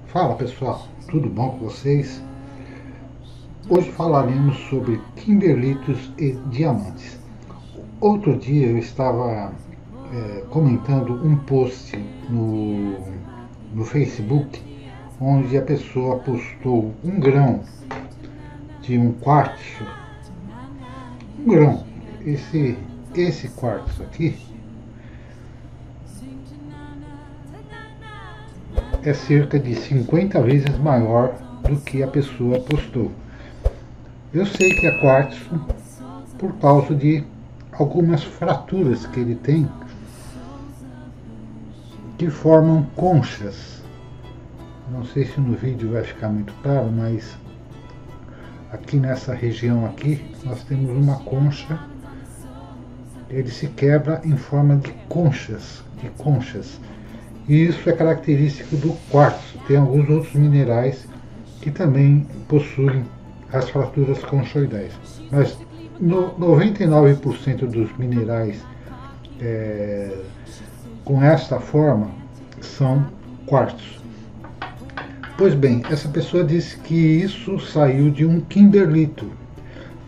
Fala pessoal, tudo bom com vocês? Hoje falaremos sobre kimberlitos e diamantes. Outro dia eu estava comentando um post no Facebook, onde a pessoa postou um grão de um quartzo, um grão, esse quartzo aqui é cerca de 50 vezes maior do que a pessoa postou. Eu sei que é quartzo por causa de algumas fraturas que ele tem que formam conchas. Não sei se no vídeo vai ficar muito claro, mas aqui nessa região aqui nós temos uma concha. Ele se quebra em forma de conchas. E isso é característico do quartzo. Tem alguns outros minerais que também possuem as fraturas conchoidais. Mas 99% dos minerais com esta forma são quartzo. Pois bem, essa pessoa disse que isso saiu de um kimberlito.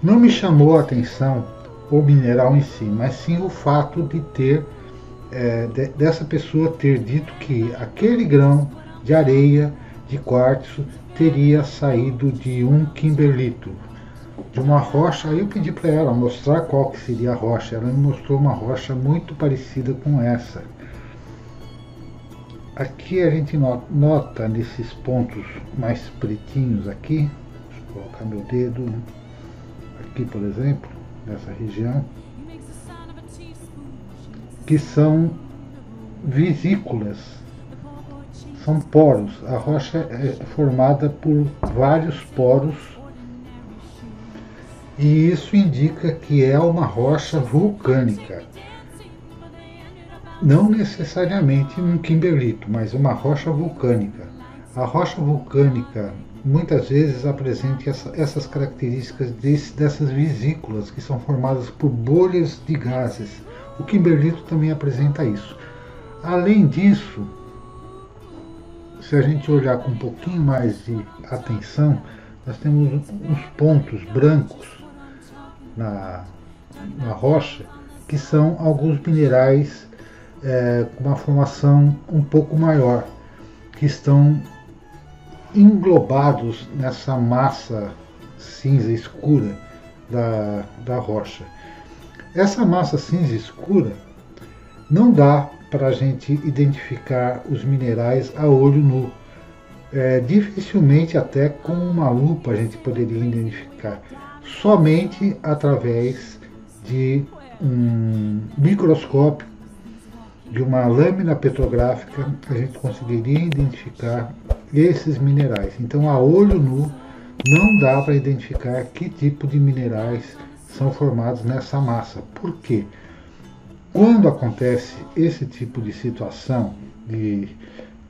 Não me chamou a atenção o mineral em si, mas sim o fato de ter dessa pessoa ter dito que aquele grão de areia de quartzo teria saído de um kimberlito, de uma rocha. Aí eu pedi para ela mostrar qual que seria a rocha. Ela me mostrou uma rocha muito parecida com essa. Aqui a gente nota nesses pontos mais pretinhos aqui, deixa eu colocar meu dedo aqui, por exemplo, nessa região, que são vesículas, são poros. A rocha é formada por vários poros e isso indica que é uma rocha vulcânica. Não necessariamente um kimberlito, mas uma rocha vulcânica. A rocha vulcânica muitas vezes apresenta essas características dessas vesículas que são formadas por bolhas de gases. O kimberlito também apresenta isso. Além disso, se a gente olhar com um pouquinho mais de atenção, nós temos uns pontos brancos na rocha, que são alguns minerais com uma formação um pouco maior, que estão englobados nessa massa cinza escura da rocha. Essa massa cinza escura não dá para a gente identificar os minerais a olho nu. Dificilmente até com uma lupa a gente poderia identificar. Somente através de um microscópio, de uma lâmina petrográfica, a gente conseguiria identificar esses minerais. Então, a olho nu, não dá para identificar que tipo de minerais são formados nessa massa. Por quê? Quando acontece esse tipo de situação, de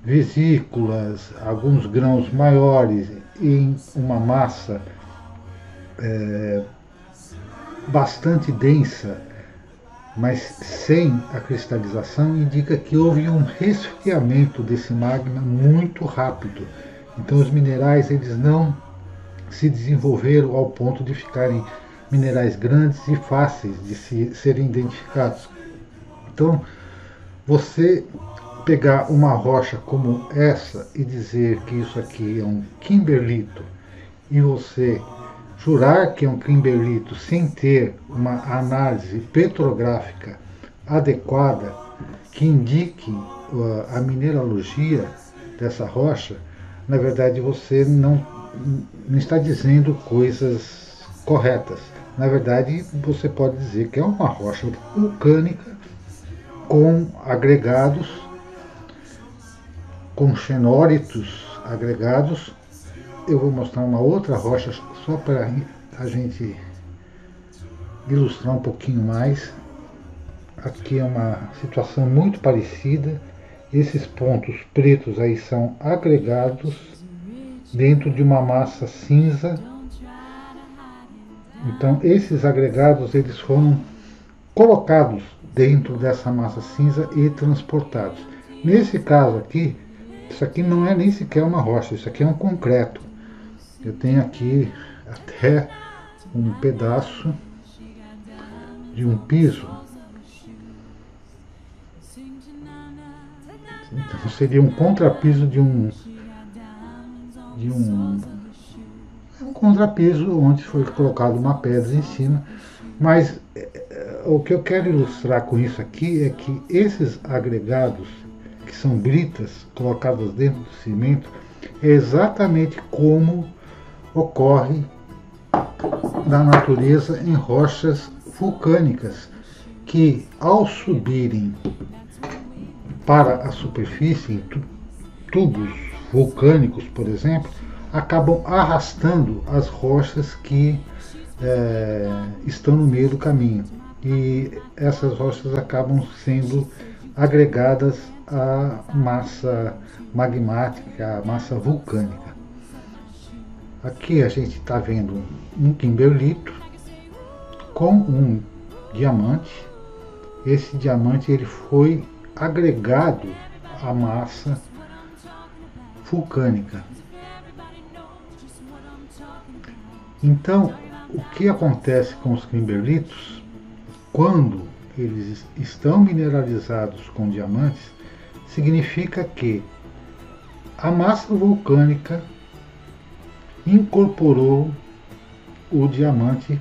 vesículas, alguns grãos maiores em uma massa bastante densa, mas sem a cristalização, indica que houve um resfriamento desse magma muito rápido. Então os minerais eles não se desenvolveram ao ponto de ficarem minerais grandes e fáceis de serem identificados. Então, você pegar uma rocha como essa e dizer que isso aqui é um kimberlito, e você jurar que é um kimberlito sem ter uma análise petrográfica adequada que indique a mineralogia dessa rocha, na verdade você não está dizendo coisas corretas. Na verdade, você pode dizer que é uma rocha vulcânica com agregados, com xenólitos agregados. Eu vou mostrar uma outra rocha só para a gente ilustrar um pouquinho mais. Aqui é uma situação muito parecida. Esses pontos pretos aí são agregados dentro de uma massa cinza. Então esses agregados eles foram colocados dentro dessa massa cinza e transportados. Nesse caso aqui Isso aqui não é nem sequer uma rocha, isso aqui é um concreto. Eu tenho aqui até um pedaço de um piso. Então seria um contrapiso de um contrapiso onde foi colocado uma pedra em cima. Mas o que eu quero ilustrar com isso aqui é que esses agregados, que são britas colocadas dentro do cimento, é exatamente como ocorre na natureza em rochas vulcânicas, que ao subirem para a superfície, em tubos vulcânicos, por exemplo, acabam arrastando as rochas que estão no meio do caminho. E essas rochas acabam sendo agregadas à massa magmática, à massa vulcânica. Aqui a gente está vendo um kimberlito com um diamante. Esse diamante ele foi agregado à massa vulcânica. Então, o que acontece com os kimberlitos, quando eles estão mineralizados com diamantes, significa que a massa vulcânica incorporou o diamante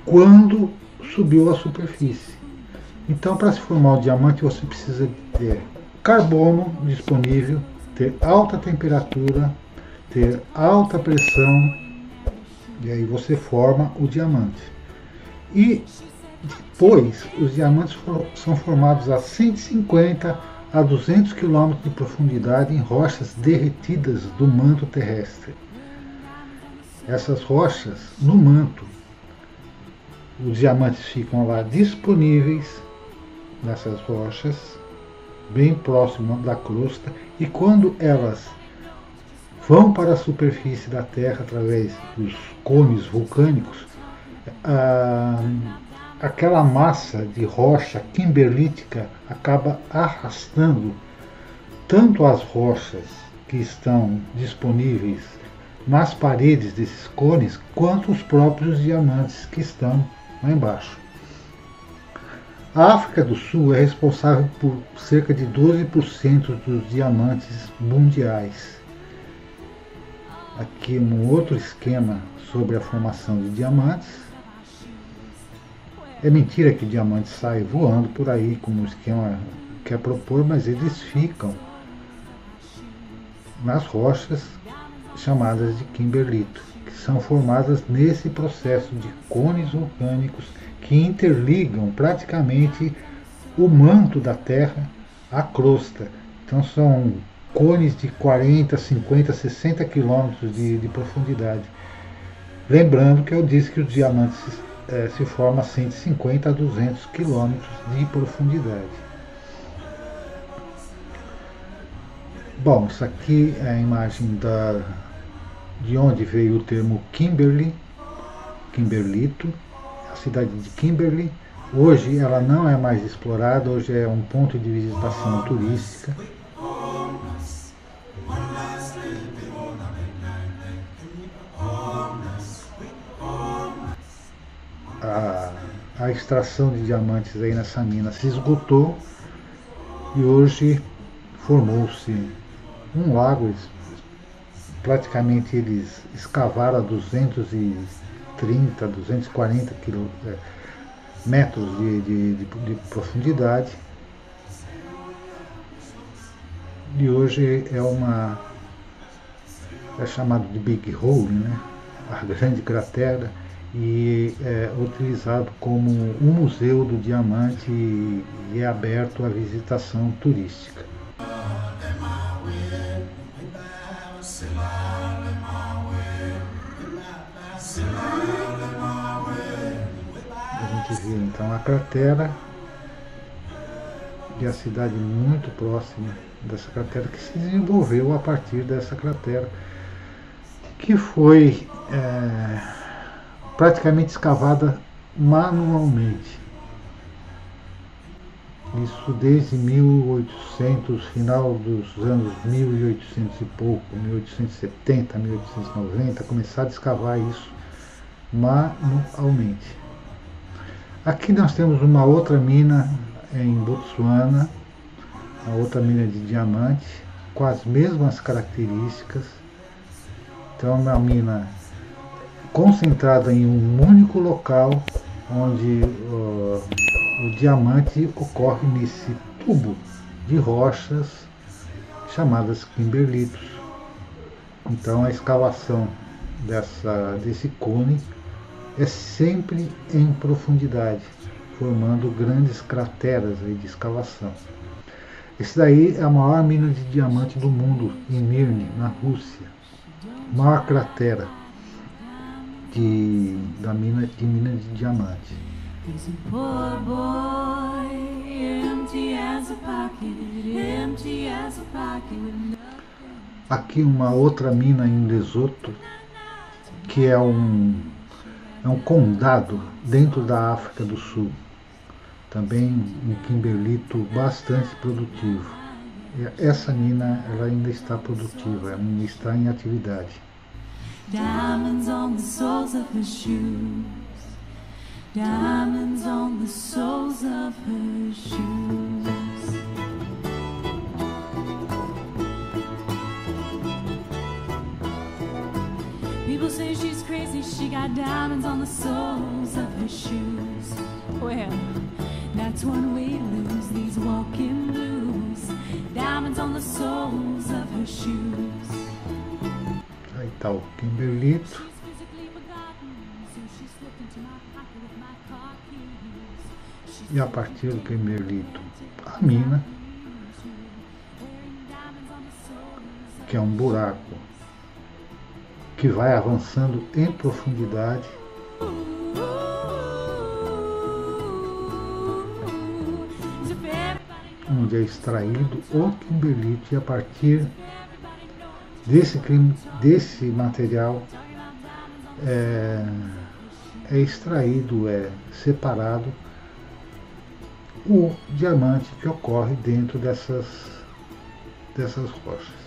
quando subiu à superfície. Então, para se formar o diamante, você precisa ter carbono disponível, ter alta temperatura, ter alta pressão, e aí você forma o diamante. E depois, os diamantes são formados a 150 a 200 km de profundidade em rochas derretidas do manto terrestre. Essas rochas, no manto, os diamantes ficam lá disponíveis nessas rochas, bem próximo da crosta, e quando elas vão para a superfície da Terra através dos cones vulcânicos, aquela massa de rocha kimberlítica acaba arrastando tanto as rochas que estão disponíveis nas paredes desses cones, quanto os próprios diamantes que estão lá embaixo. A África do Sul é responsável por cerca de 12% dos diamantes mundiais. Aqui um outro esquema sobre a formação de diamantes. É mentira que o diamante sai voando por aí, como o esquema quer propor, mas eles ficam nas rochas chamadas de kimberlito, que são formadas nesse processo de cones vulcânicos que interligam praticamente o manto da Terra à crosta. Então são cones de 40, 50, 60 quilômetros de profundidade. Lembrando que eu disse que os diamantes se formam a 150 a 200 quilômetros de profundidade. Bom, isso aqui é a imagem de onde veio o termo Kimberley, kimberlito, a cidade de Kimberley. Hoje ela não é mais explorada, hoje é um ponto de visitação turística. A extração de diamantes aí nessa mina se esgotou e hoje formou-se um lago. Praticamente eles escavaram a 230, 240 metros de profundidade, e hoje é chamado de Big Hole, né? A grande cratera, e é utilizado como um museu do diamante e é aberto à visitação turística. A gente viu então a cratera e a cidade muito próxima dessa cratera, que se desenvolveu a partir dessa cratera, que foi praticamente escavada manualmente. Isso desde 1800, final dos anos 1800 e pouco, 1870, 1890, começaram a escavar isso manualmente. Aqui nós temos uma outra mina em Botsuana, a outra mina de diamante, com as mesmas características. Então, é uma mina concentrada em um único local, onde o diamante ocorre nesse tubo de rochas chamadas kimberlitos. Então, a escavação desse cone é sempre em profundidade, formando grandes crateras aí de escavação. Esse daí é a maior mina de diamante do mundo, em Mirny, na Rússia. Maior cratera da mina de diamante. Aqui uma outra mina em Lesoto, que é um condado dentro da África do Sul. Também um kimberlito bastante produtivo. Essa mina ela ainda está produtiva, ainda está em atividade. Diamonds on the soles of her shoes. Diamonds on the soles of her shoes. People say she's crazy, she got diamonds on the soles of her shoes. Well, that's one way to lose these walking blues. Diamonds on the soles of her shoes. Aí tá o kimberlito. E a partir do kimberlito, a mina, que é um buraco que vai avançando em profundidade. Onde é extraído o kimberlito, e a partir desse material é extraído, é separado o diamante que ocorre dentro dessas rochas.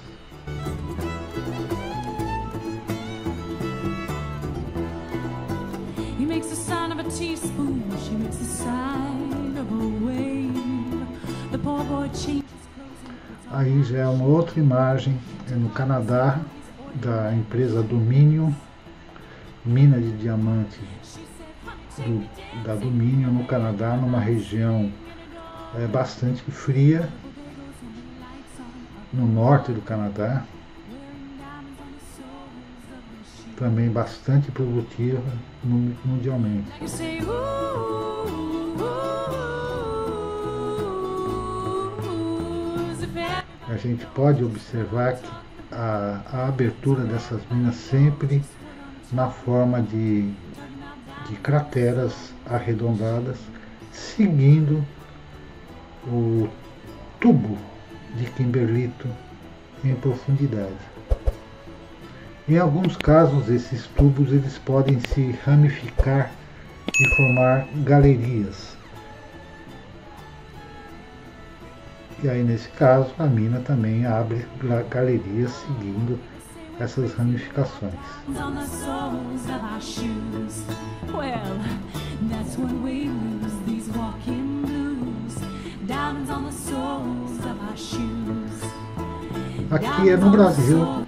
He makes the sound of a teaspoon, she makes the sign of a wave. The poor boy changes. Aí já é uma outra imagem, é no Canadá, da empresa Dominion, mina de diamante da Dominion no Canadá, numa região bastante fria, no norte do Canadá, também bastante produtiva mundialmente. A gente pode observar que a abertura dessas minas sempre na forma de crateras arredondadas, seguindo o tubo de kimberlito em profundidade. Em alguns casos, esses tubos eles podem se ramificar e formar galerias. E aí, nesse caso, a mina também abre galerias seguindo essas ramificações. Aqui é no Brasil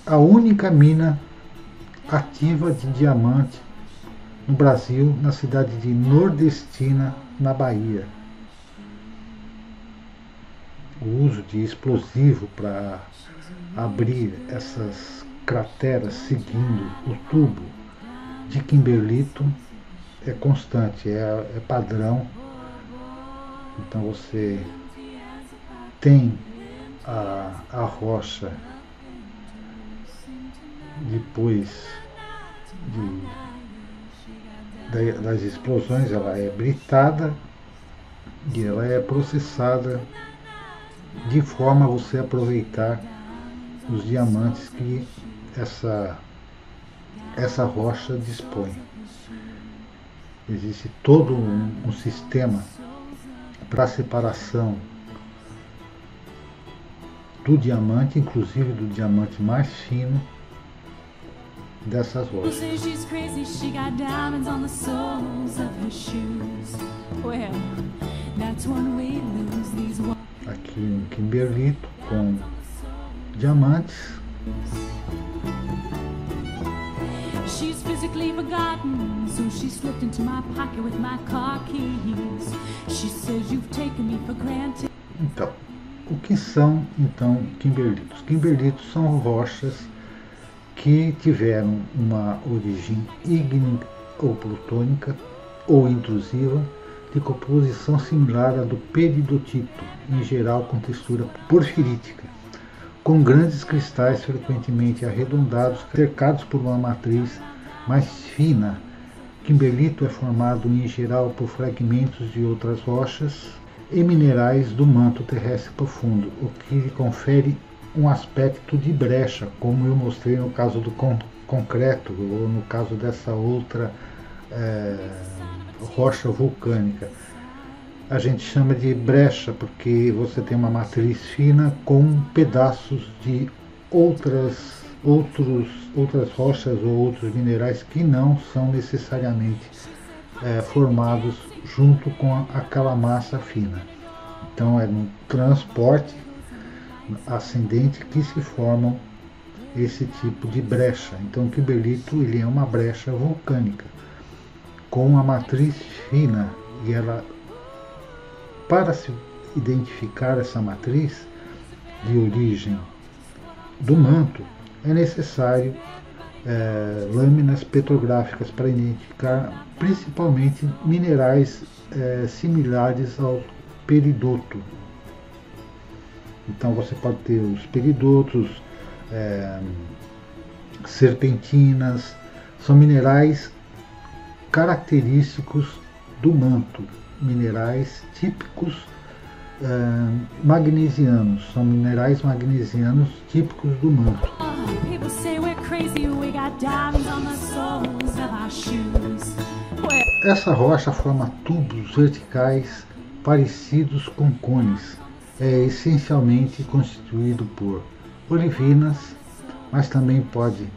a única mina ativa de diamante no Brasil, na cidade de Nordestina, na Bahia. O uso de explosivo para abrir essas crateras seguindo o tubo de kimberlito é constante, é padrão. Então você tem a rocha depois das explosões, ela é britada e ela é processada de forma a você aproveitar os diamantes que essa rocha dispõe. Existe todo um sistema para a separação do diamante, inclusive do diamante mais fino dessas rochas. Aqui um kimberlito com diamantes. She's physically forgotten, so she slipped into my pocket with my car keys. She says you've taken me for granted. Então, o que são então kimberlitos? Kimberlitos são rochas que tiveram uma origem ígnea ou plutônica ou intrusiva de composição similar à do peridotito, em geral com textura porfirítica, com grandes cristais frequentemente arredondados, cercados por uma matriz mais fina. Kimberlito é formado em geral por fragmentos de outras rochas e minerais do manto terrestre profundo, o que lhe confere um aspecto de brecha, como eu mostrei no caso do concreto, ou no caso dessa outra rocha vulcânica. A gente chama de brecha porque você tem uma matriz fina com pedaços de outras rochas ou outros minerais que não são necessariamente formados junto com aquela massa fina. Então é no transporte ascendente que se formam esse tipo de brecha. Então o kimberlito ele é uma brecha vulcânica com a matriz fina, e ela, para se identificar essa matriz de origem do manto, é necessário lâminas petrográficas para identificar principalmente minerais similares ao peridoto. Então você pode ter os peridotos, serpentinas, são minerais característicos do manto, minerais típicos magnesianos, são minerais magnesianos típicos do manto. Essa rocha forma tubos verticais parecidos com cones. É essencialmente constituído por olivinas, mas também pode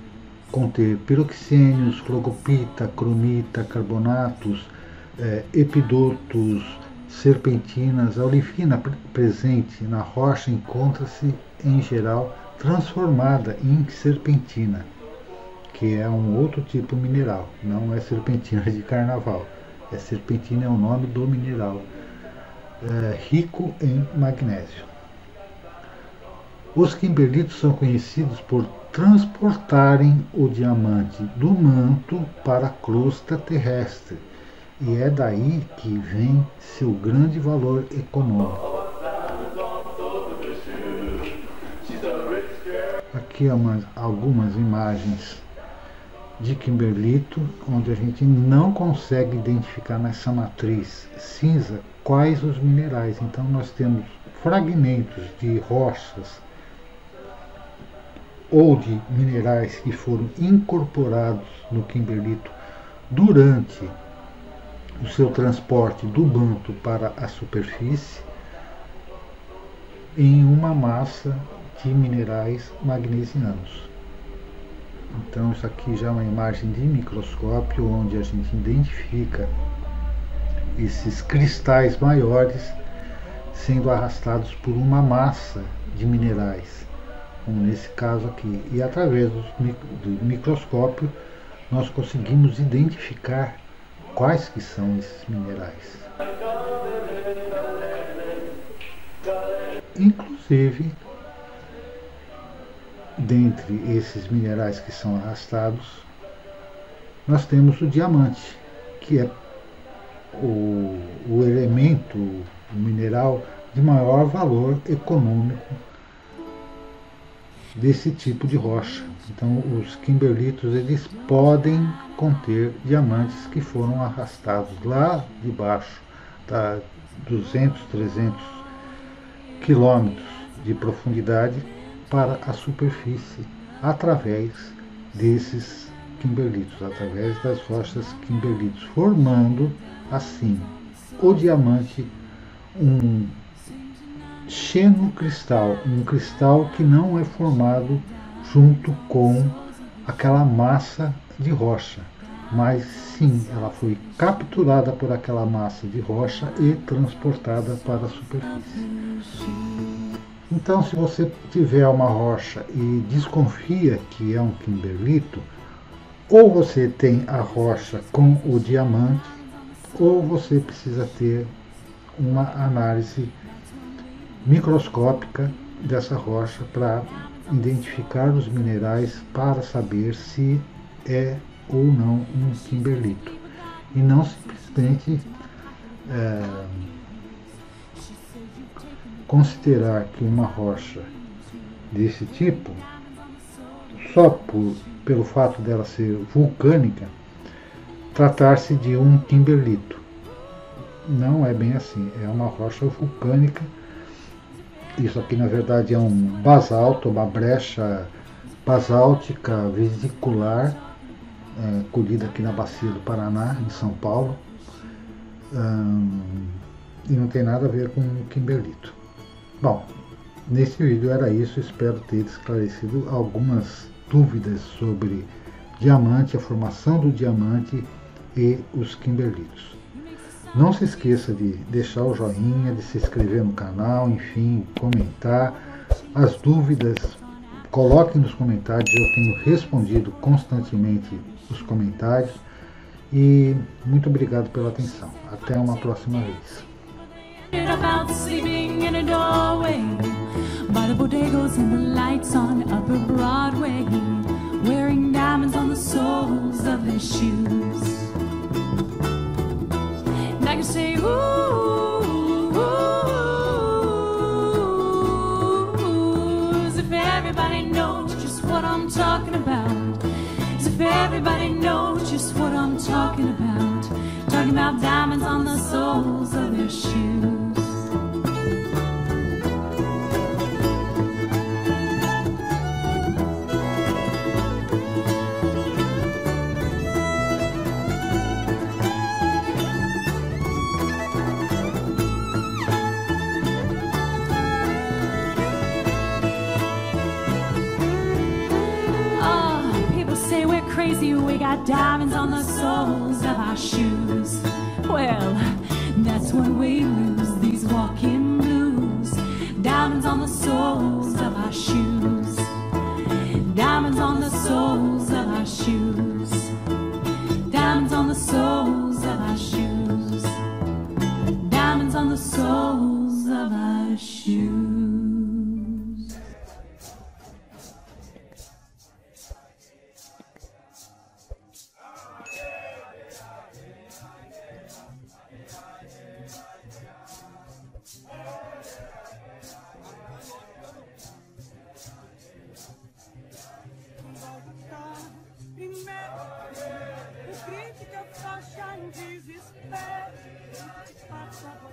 conter piroxênios, flogopita, cromita, carbonatos, epidotos, serpentinas. A olivina presente na rocha encontra-se, em geral, transformada em serpentina, que é um outro tipo mineral, não é serpentina de carnaval. Serpentina é o nome do mineral, rico em magnésio. Os kimberlitos são conhecidos por transportarem o diamante do manto para a crosta terrestre, e é daí que vem seu grande valor econômico. Aqui algumas imagens de kimberlito, onde a gente não consegue identificar nessa matriz cinza quais os minerais. Então nós temos fragmentos de rochas ou de minerais que foram incorporados no kimberlito durante o seu transporte do manto para a superfície em uma massa de minerais magnesianos. Então isso aqui já é uma imagem de microscópio, onde a gente identifica esses cristais maiores sendo arrastados por uma massa de minerais, como nesse caso aqui. E através do microscópio nós conseguimos identificar quais que são esses minerais. Inclusive, dentre esses minerais que são arrastados, nós temos o diamante, que é o elemento, o mineral de maior valor econômico desse tipo de rocha. Então os kimberlitos eles podem conter diamantes que foram arrastados lá de baixo, tá, 200, 300 quilômetros de profundidade para a superfície, através desses kimberlitos, através das rochas kimberlitos, formando assim o diamante um xenocristal, um cristal que não é formado junto com aquela massa de rocha, mas sim, ela foi capturada por aquela massa de rocha e transportada para a superfície. Então, se você tiver uma rocha e desconfia que é um kimberlito, ou você tem a rocha com o diamante, ou você precisa ter uma análise microscópica dessa rocha para identificar os minerais para saber se é ou não um kimberlito. E não simplesmente considerar que uma rocha desse tipo, só pelo fato dela ser vulcânica, tratar-se de um kimberlito. Não é bem assim, é uma rocha vulcânica. Isso aqui na verdade é um basalto, uma brecha basáltica vesicular, colhida aqui na bacia do Paraná, em São Paulo, e não tem nada a ver com o kimberlito. Bom, nesse vídeo era isso, espero ter esclarecido algumas dúvidas sobre diamante, a formação do diamante e os kimberlitos. Não se esqueça de deixar o joinha, de se inscrever no canal, enfim, comentar. As dúvidas, coloquem nos comentários, eu tenho respondido constantemente os comentários. E muito obrigado pela atenção. Até uma próxima vez. About sleeping in a doorway by the bodegas and the lights on Upper Broadway, wearing diamonds on the soles of their shoes. And I can say, ooh, as if everybody knows just what I'm talking about. As if everybody knows just what I'm talking about. Talking about diamonds on the soles of their shoes. Crazy, we got diamonds on the soles of our shoes. Well, that's what we lose, these walking blues. Diamonds on the soles of our shoes. Diamonds on the soles of our shoes. Diamonds on the soles of our shoes. Diamonds on the soles of our shoes. Crítica, faixa em desespero, passa a